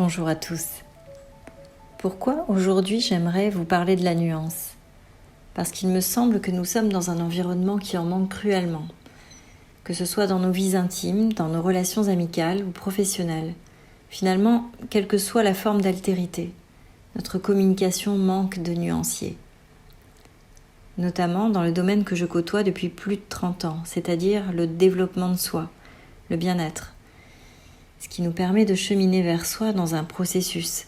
bonjour à tous. Pourquoi aujourd'hui j'aimerais vous parler de la nuance ? Parce qu'il me semble que nous sommes dans un environnement qui en manque cruellement, que ce soit dans nos vies intimes, dans nos relations amicales ou professionnelles. Finalement, quelle que soit la forme d'altérité, notre communication manque de nuanciers. Notamment dans le domaine que je côtoie depuis plus de 30 ans, c'est-à-dire le développement de soi, le bien-être. Ce qui nous permet de cheminer vers soi dans un processus.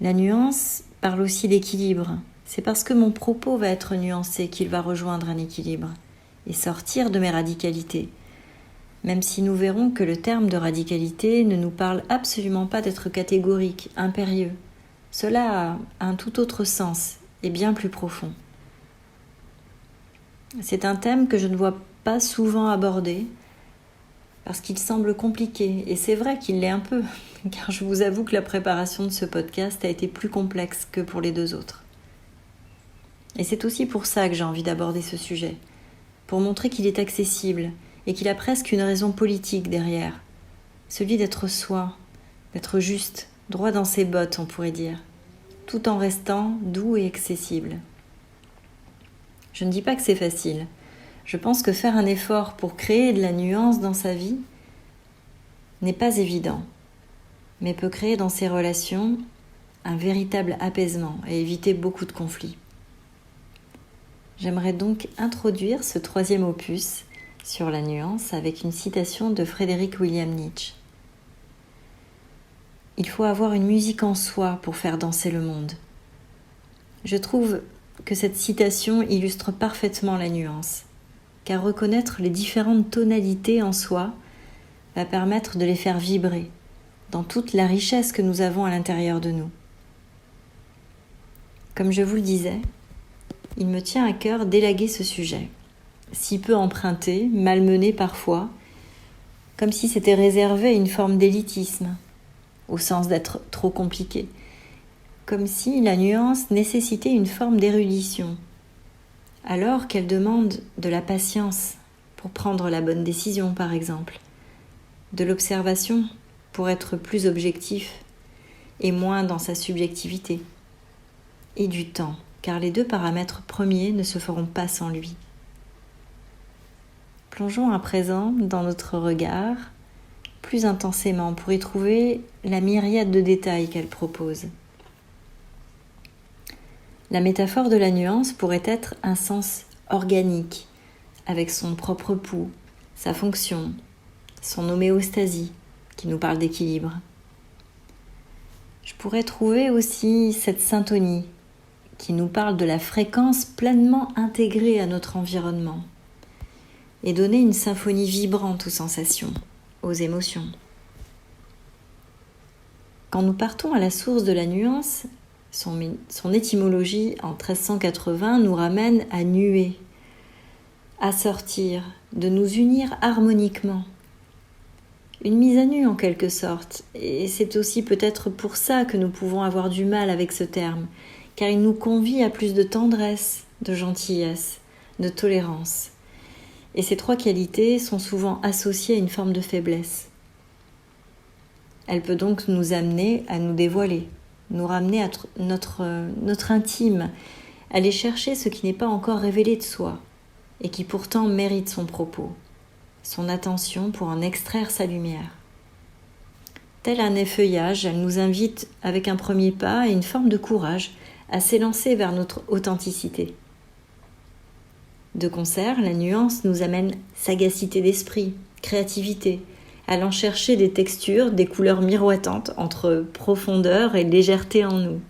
La nuance parle aussi d'équilibre. C'est parce que mon propos va être nuancé qu'il va rejoindre un équilibre et sortir de mes radicalités. Même si nous verrons que le terme de radicalité ne nous parle absolument pas d'être catégorique, impérieux. Cela a un tout autre sens et bien plus profond. C'est un thème que je ne vois pas souvent abordé, parce qu'il semble compliqué, et c'est vrai qu'il l'est un peu, car je vous avoue que la préparation de ce podcast a été plus complexe que pour les deux autres. Et c'est aussi pour ça que j'ai envie d'aborder ce sujet, pour montrer qu'il est accessible, et qu'il a presque une raison politique derrière, celui d'être soi, d'être juste, droit dans ses bottes on pourrait dire, tout en restant doux et accessible. Je ne dis pas que c'est facile. Je pense que faire un effort pour créer de la nuance dans sa vie n'est pas évident, mais peut créer dans ses relations un véritable apaisement et éviter beaucoup de conflits. J'aimerais donc introduire ce 3e opus sur la nuance avec une citation de Frédéric William Nietzsche. Il faut avoir une musique en soi pour faire danser le monde. Je trouve que cette citation illustre parfaitement la nuance, car reconnaître les différentes tonalités en soi va permettre de les faire vibrer dans toute la richesse que nous avons à l'intérieur de nous. Comme je vous le disais, il me tient à cœur d'élaguer ce sujet, si peu emprunté, malmené parfois, comme si c'était réservé à une forme d'élitisme, au sens d'être trop compliqué, comme si la nuance nécessitait une forme d'érudition, alors qu'elle demande de la patience pour prendre la bonne décision par exemple, de l'observation pour être plus objectif et moins dans sa subjectivité, et du temps, car les 2 paramètres premiers ne se feront pas sans lui. Plongeons à présent dans notre regard plus intensément pour y trouver la myriade de détails qu'elle propose. La métaphore de la nuance pourrait être un sens organique, avec son propre pouls, sa fonction, son homéostasie, qui nous parle d'équilibre. Je pourrais trouver aussi cette syntonie, qui nous parle de la fréquence pleinement intégrée à notre environnement, et donner une symphonie vibrante aux sensations, aux émotions. Quand nous partons à la source de la nuance, son étymologie en 1380 nous ramène à nuer, à sortir, de nous unir harmoniquement. Une mise à nu en quelque sorte, et c'est aussi peut-être pour ça que nous pouvons avoir du mal avec ce terme, car il nous convie à plus de tendresse, de gentillesse, de tolérance. Et ces 3 qualités sont souvent associées à une forme de faiblesse. Elle peut donc nous amener à nous dévoiler, nous ramener à notre intime, aller chercher ce qui n'est pas encore révélé de soi et qui pourtant mérite son propos, son attention pour en extraire sa lumière. Tel un effeuillage, elle nous invite avec un premier pas et une forme de courage à s'élancer vers notre authenticité. De concert, la nuance nous amène sagacité d'esprit, créativité, allant chercher des textures, des couleurs miroitantes entre profondeur et légèreté en nous.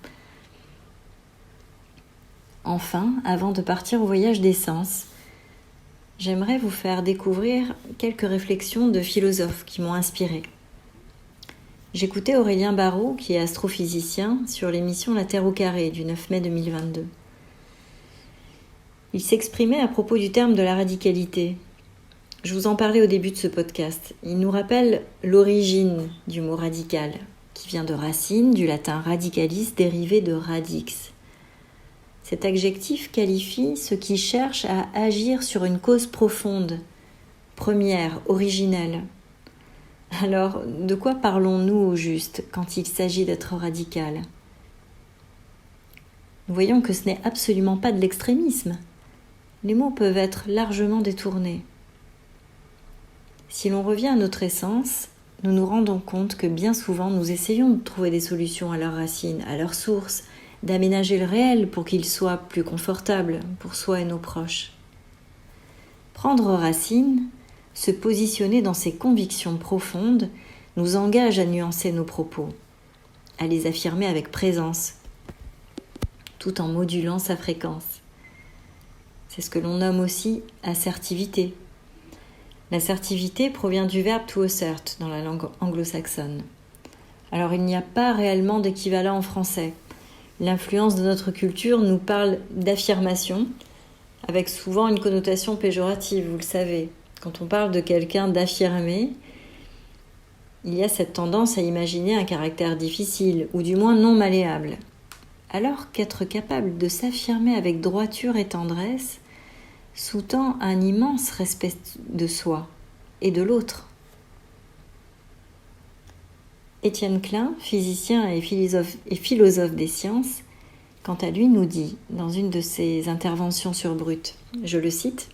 Enfin, avant de partir au voyage des sens, j'aimerais vous faire découvrir quelques réflexions de philosophes qui m'ont inspirée. J'écoutais Aurélien Barraud, qui est astrophysicien, sur l'émission La Terre au carré du 9 mai 2022. Il s'exprimait à propos du terme de la radicalité. Je vous en parlais au début de ce podcast. Il nous rappelle l'origine du mot radical, qui vient de racine, du latin radicalis, dérivé de radix. Cet adjectif qualifie ceux qui cherchent à agir sur une cause profonde, première, originelle. Alors, de quoi parlons-nous au juste quand il s'agit d'être radical ? Nous voyons que ce n'est absolument pas de l'extrémisme. Les mots peuvent être largement détournés. Si l'on revient à notre essence, nous nous rendons compte que bien souvent nous essayons de trouver des solutions à leurs racines, à leurs sources, d'aménager le réel pour qu'il soit plus confortable pour soi et nos proches. Prendre racine, se positionner dans ses convictions profondes, nous engage à nuancer nos propos, à les affirmer avec présence, tout en modulant sa fréquence. C'est ce que l'on nomme aussi assertivité. L'assertivité provient du verbe to assert dans la langue anglo-saxonne. Alors il n'y a pas réellement d'équivalent en français. L'influence de notre culture nous parle d'affirmation, avec souvent une connotation péjorative, vous le savez. Quand on parle de quelqu'un d'affirmé, il y a cette tendance à imaginer un caractère difficile, ou du moins non malléable. Alors qu'être capable de s'affirmer avec droiture et tendresse sous-tend un immense respect de soi et de l'autre. Étienne Klein, physicien et philosophe des sciences, quant à lui nous dit, dans une de ses interventions sur Brut, je le cite,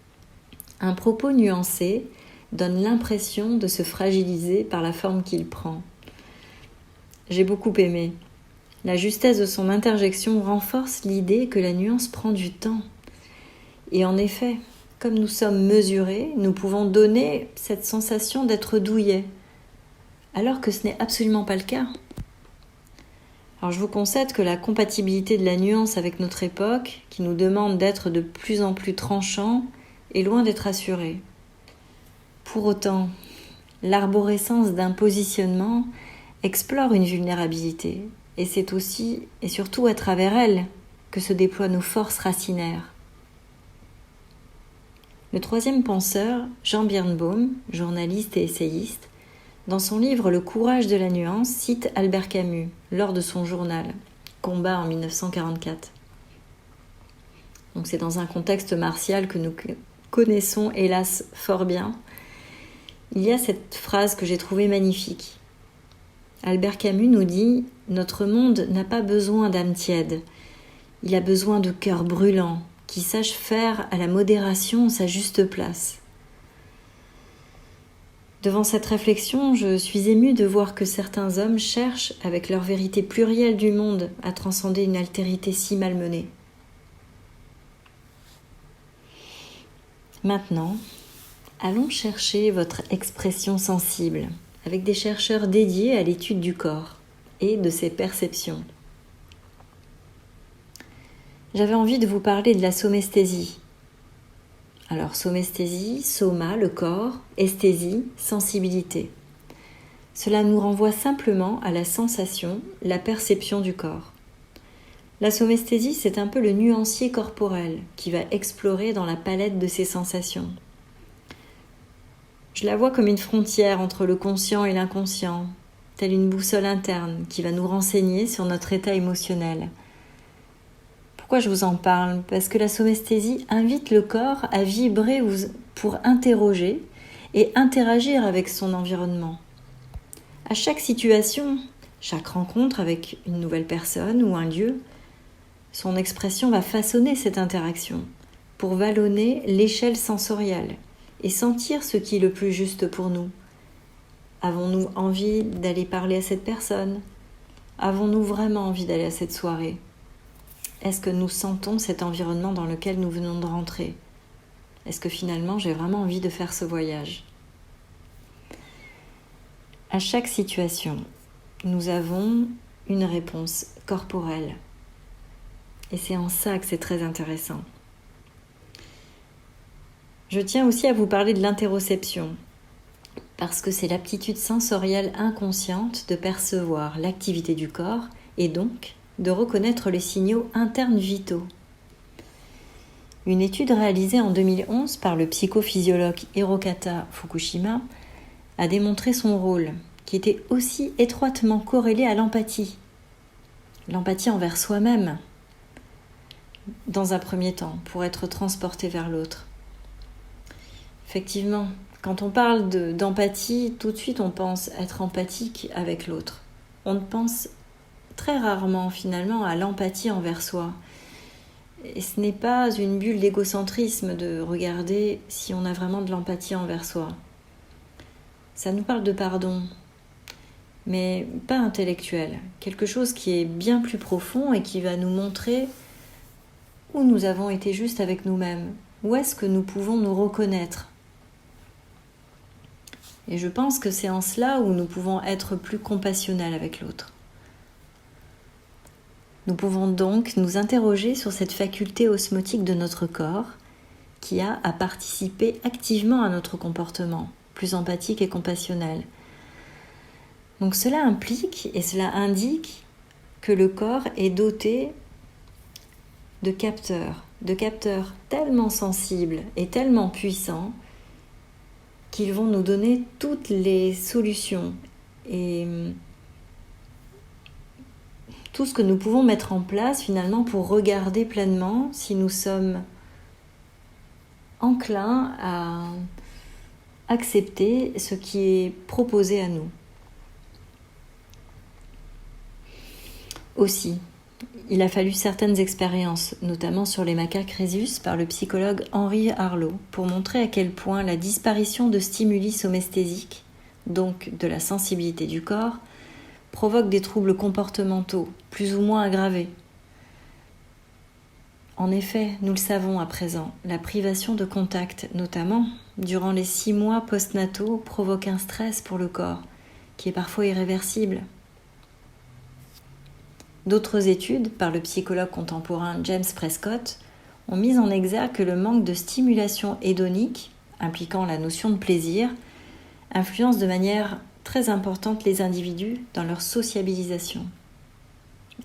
« Un propos nuancé donne l'impression de se fragiliser par la forme qu'il prend. » J'ai beaucoup aimé. La justesse de son interjection renforce l'idée que la nuance prend du temps. Et en effet, comme nous sommes mesurés, nous pouvons donner cette sensation d'être douillets, alors que ce n'est absolument pas le cas. Alors je vous concède que la compatibilité de la nuance avec notre époque, qui nous demande d'être de plus en plus tranchants, est loin d'être assurée. Pour autant, l'arborescence d'un positionnement explore une vulnérabilité, et c'est aussi et surtout à travers elle que se déploient nos forces racinaires. Le troisième penseur, Jean Birnbaum, journaliste et essayiste, dans son livre Le courage de la nuance, cite Albert Camus lors de son journal Combat en 1944. Donc c'est dans un contexte martial que nous connaissons hélas fort bien. Il y a cette phrase que j'ai trouvée magnifique. Albert Camus nous dit « Notre monde n'a pas besoin d'âme tiède, il a besoin de cœur brûlant, qui sache faire à la modération sa juste place. » Devant cette réflexion, je suis émue de voir que certains hommes cherchent, avec leur vérité plurielle du monde, à transcender une altérité si malmenée. Maintenant, allons chercher votre expression sensible, avec des chercheurs dédiés à l'étude du corps et de ses perceptions. J'avais envie de vous parler de la somesthésie. Alors, somesthésie, soma, le corps, esthésie, sensibilité. Cela nous renvoie simplement à la sensation, la perception du corps. La somesthésie, c'est un peu le nuancier corporel qui va explorer dans la palette de ses sensations. Je la vois comme une frontière entre le conscient et l'inconscient, telle une boussole interne qui va nous renseigner sur notre état émotionnel. Pourquoi je vous en parle ? Parce que la somesthésie invite le corps à vibrer pour interroger et interagir avec son environnement. À chaque situation, chaque rencontre avec une nouvelle personne ou un lieu, son expression va façonner cette interaction pour vallonner l'échelle sensorielle et sentir ce qui est le plus juste pour nous. Avons-nous envie d'aller parler à cette personne ? Avons-nous vraiment envie d'aller à cette soirée ? Est-ce que nous sentons cet environnement dans lequel nous venons de rentrer ? Est-ce que finalement j'ai vraiment envie de faire ce voyage ? À chaque situation, nous avons une réponse corporelle. Et c'est en ça que c'est très intéressant. Je tiens aussi à vous parler de l'interoception, parce que c'est l'aptitude sensorielle inconsciente de percevoir l'activité du corps et donc de reconnaître les signaux internes vitaux. Une étude réalisée en 2011 par le psychophysiologue Hirokata Fukushima a démontré son rôle, qui était aussi étroitement corrélé à l'empathie. L'empathie envers soi-même, dans un premier temps, pour être transporté vers l'autre. Effectivement, Quand on parle d'empathie, tout de suite on pense être empathique avec l'autre. On ne pense très rarement finalement à l'empathie envers soi. Et ce n'est pas une bulle d'égocentrisme de regarder si on a vraiment de l'empathie envers soi. Ça nous parle de pardon, mais pas intellectuel. Quelque chose qui est bien plus profond et qui va nous montrer où nous avons été justes avec nous-mêmes. Où est-ce que nous pouvons nous reconnaître ? Et je pense que c'est en cela où nous pouvons être plus compassionnels avec l'autre. Nous pouvons donc nous interroger sur cette faculté osmotique de notre corps qui a à participer activement à notre comportement, plus empathique et compassionnel. Donc cela implique et cela indique que le corps est doté de capteurs tellement sensibles et tellement puissants qu'ils vont nous donner toutes les solutions et tout ce que nous pouvons mettre en place finalement pour regarder pleinement si nous sommes enclins à accepter ce qui est proposé à nous. Aussi, il a fallu certaines expériences, notamment sur les macaques rhésus par le psychologue Henri Arlot, pour montrer à quel point la disparition de stimuli somesthésiques, donc de la sensibilité du corps, provoque des troubles comportementaux, plus ou moins aggravés. En effet, nous le savons à présent, la privation de contact, notamment durant les 6 mois postnataux, provoque un stress pour le corps, qui est parfois irréversible. D'autres études, par le psychologue contemporain James Prescott, ont mis en exergue que le manque de stimulation hédonique, impliquant la notion de plaisir, influence de manière très importante les individus dans leur sociabilisation.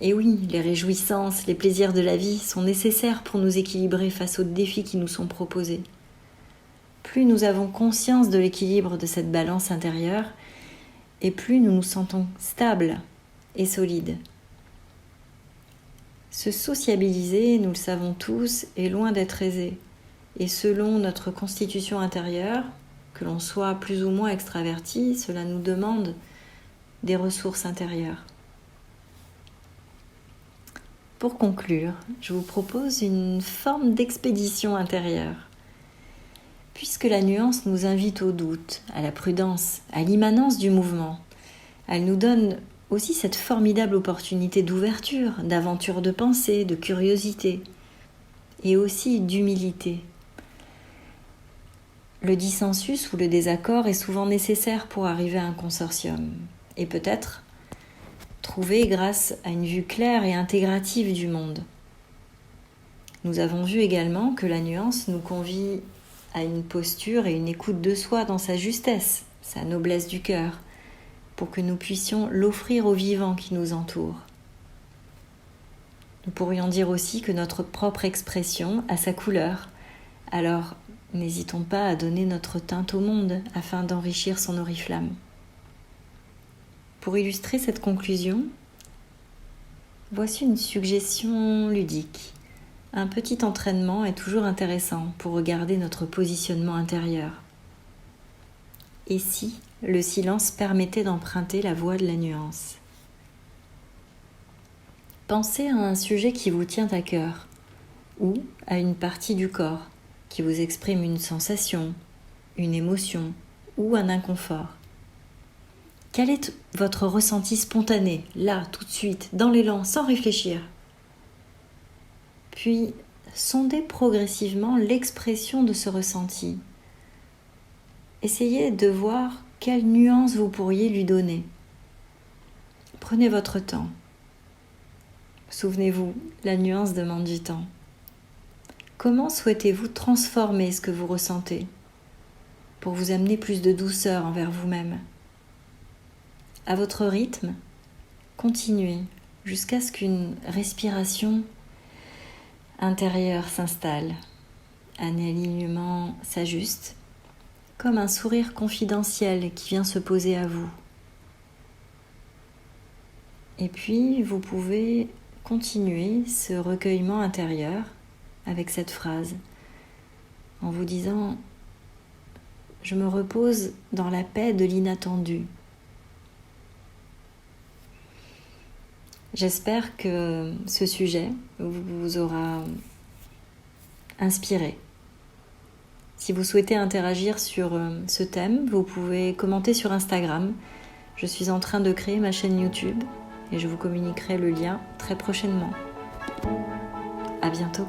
Et oui, les réjouissances, les plaisirs de la vie sont nécessaires pour nous équilibrer face aux défis qui nous sont proposés. Plus nous avons conscience de l'équilibre de cette balance intérieure, et plus nous nous sentons stables et solides. Se sociabiliser, nous le savons tous, est loin d'être aisé. Et selon notre constitution intérieure, que l'on soit plus ou moins extraverti, cela nous demande des ressources intérieures. Pour conclure, je vous propose une forme d'expédition intérieure. Puisque la nuance nous invite au doute, à la prudence, à l'immanence du mouvement, elle nous donne aussi cette formidable opportunité d'ouverture, d'aventure de pensée, de curiosité et aussi d'humilité. Le dissensus ou le désaccord est souvent nécessaire pour arriver à un consortium et peut-être trouvé grâce à une vue claire et intégrative du monde. Nous avons vu également que la nuance nous convie à une posture et une écoute de soi dans sa justesse, sa noblesse du cœur, pour que nous puissions l'offrir aux vivants qui nous entourent. Nous pourrions dire aussi que notre propre expression a sa couleur, alors n'hésitons pas à donner notre teinte au monde afin d'enrichir son oriflamme. Pour illustrer cette conclusion, voici une suggestion ludique. Un petit entraînement est toujours intéressant pour regarder notre positionnement intérieur. Et si le silence permettait d'emprunter la voie de la nuance ? Pensez à un sujet qui vous tient à cœur, ou à une partie du corps qui vous exprime une sensation, une émotion ou un inconfort. Quel est votre ressenti spontané, là, tout de suite, dans l'élan, sans réfléchir ? Puis, sondez progressivement l'expression de ce ressenti. Essayez de voir quelle nuance vous pourriez lui donner. Prenez votre temps. Souvenez-vous, la nuance demande du temps. Comment souhaitez-vous transformer ce que vous ressentez pour vous amener plus de douceur envers vous-même ? À votre rythme, continuez jusqu'à ce qu'une respiration intérieure s'installe. Un alignement s'ajuste, comme un sourire confidentiel qui vient se poser à vous. Et puis, vous pouvez continuer ce recueillement intérieur avec cette phrase, en vous disant je me repose dans la paix de l'inattendu. J'espère que ce sujet vous aura inspiré. Si vous souhaitez interagir sur ce thème, vous pouvez commenter sur Instagram. Je suis en train de créer ma chaîne YouTube et je vous communiquerai le lien très prochainement. À bientôt.